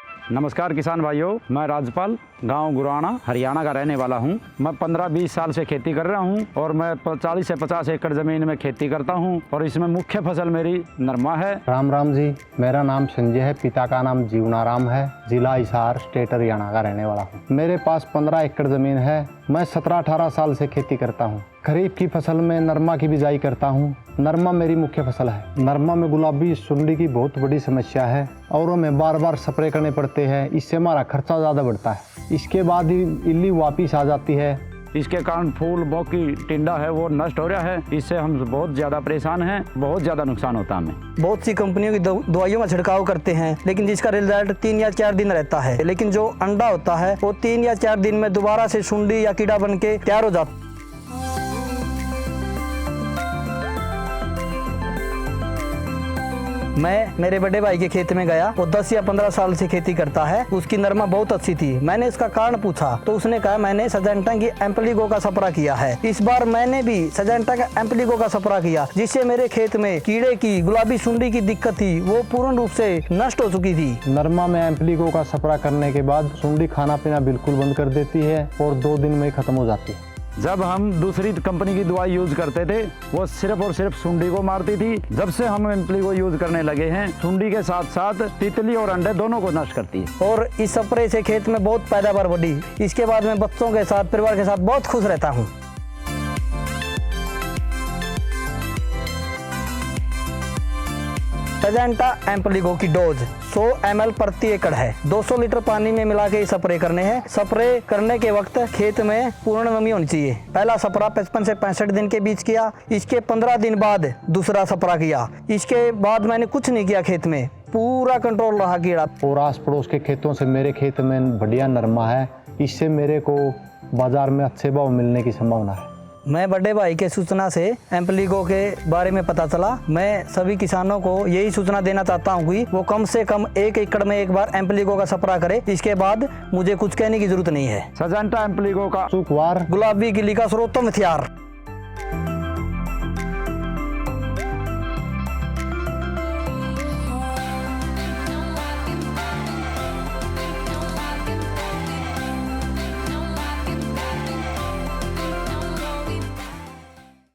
नमस्कार किसान भाइयों, मैं राजपाल गांव गुराना हरियाणा का रहने वाला हूं। मैं 15-20 साल से खेती कर रहा हूं और मैं 40 से 50 एकड़ ज़मीन में खेती करता हूं और इसमें मुख्य फसल मेरी नरमा है। राम राम जी, मेरा नाम संजय है, पिता का नाम जीवनाराम है, जिला हिसार, स्टेट हरियाणा का रहने वाला हूँ। मेरे पास 15 एकड़ ज़मीन है। मैं 17-18 साल से खेती करता हूँ। खरीफ की फसल में नरमा की बिजाई करता हूँ। नरमा मेरी मुख्य फसल है। नरमा में गुलाबी सुंडी की बहुत बड़ी समस्या है और हमें बार बार स्प्रे करने पड़ते हैं। इससे हमारा खर्चा ज़्यादा बढ़ता है। इसके बाद ही इल्ली वापिस आ जाती है। इसके कारण फूल बौकी टिंडा है वो नष्ट हो रहा है। इससे हम बहुत ज़्यादा परेशान हैं, बहुत ज़्यादा नुकसान होता है हमें। बहुत सी कंपनियों की दवाइयों का छिड़काव करते हैं, लेकिन जिसका रिजल्ट 3 या 4 दिन रहता है। लेकिन जो अंडा होता है वो 3 या 4 दिन में दोबारा से सुंडी या कीड़ा बन के तैयार हो जाता है। मैं मेरे बड़े भाई के खेत में गया। वो 10 या 15 साल से खेती करता है। उसकी नरमा बहुत अच्छी थी। मैंने इसका कारण पूछा तो उसने कहा मैंने सजेंटा की एम्पलीगो का स्प्रे किया है। इस बार मैंने भी सजेंटा का एम्पलीगो का स्प्रे किया, जिससे मेरे खेत में कीड़े की गुलाबी सुंडी की दिक्कत थी वो पूर्ण रूप से नष्ट हो चुकी थी। नरमा में एम्पलीगो का स्प्रे करने के बाद सुंडी खाना पीना बिल्कुल बंद कर देती है और 2 दिन में खत्म हो जाती है। जब हम दूसरी कंपनी की दवाई यूज करते थे वो सिर्फ और सिर्फ सुंडी को मारती थी। जब से हम एम्पली को यूज करने लगे हैं, सुंडी के साथ साथ तितली और अंडे दोनों को नष्ट करती है। और इस स्प्रे से खेत में बहुत पैदावार बढ़ी। इसके बाद मैं बच्चों के साथ, परिवार के साथ बहुत खुश रहता हूँ। सजेंटा एम्पलीगो की डोज 100 ml प्रति एकड़ है। 200 लीटर पानी में मिला के स्प्रे करने हैं। स्प्रे करने के वक्त खेत में पूर्ण नमी होनी चाहिए। पहला स्प्रे 55 से 65 दिन के बीच किया। इसके 15 दिन बाद दूसरा स्प्रे किया। इसके बाद मैंने कुछ नहीं किया, खेत में पूरा कंट्रोल रहा कीड़ा। और आस पड़ोस के खेतों से मेरे खेत में बढ़िया नरमा है। इससे मेरे को बाजार में अच्छे भाव मिलने की संभावना है। मैं बड़े भाई के सूचना से एम्पलीगो के बारे में पता चला। मैं सभी किसानों को यही सूचना देना चाहता हूँ कि वो कम से कम 1 एकड़ में एक बार एम्पलीगो का स्प्रे करे। इसके बाद मुझे कुछ कहने की जरूरत नहीं है। सजेंटा एम्पलीगो का सुखवार गुलाबी गिली का सर्वोत्तम हथियार।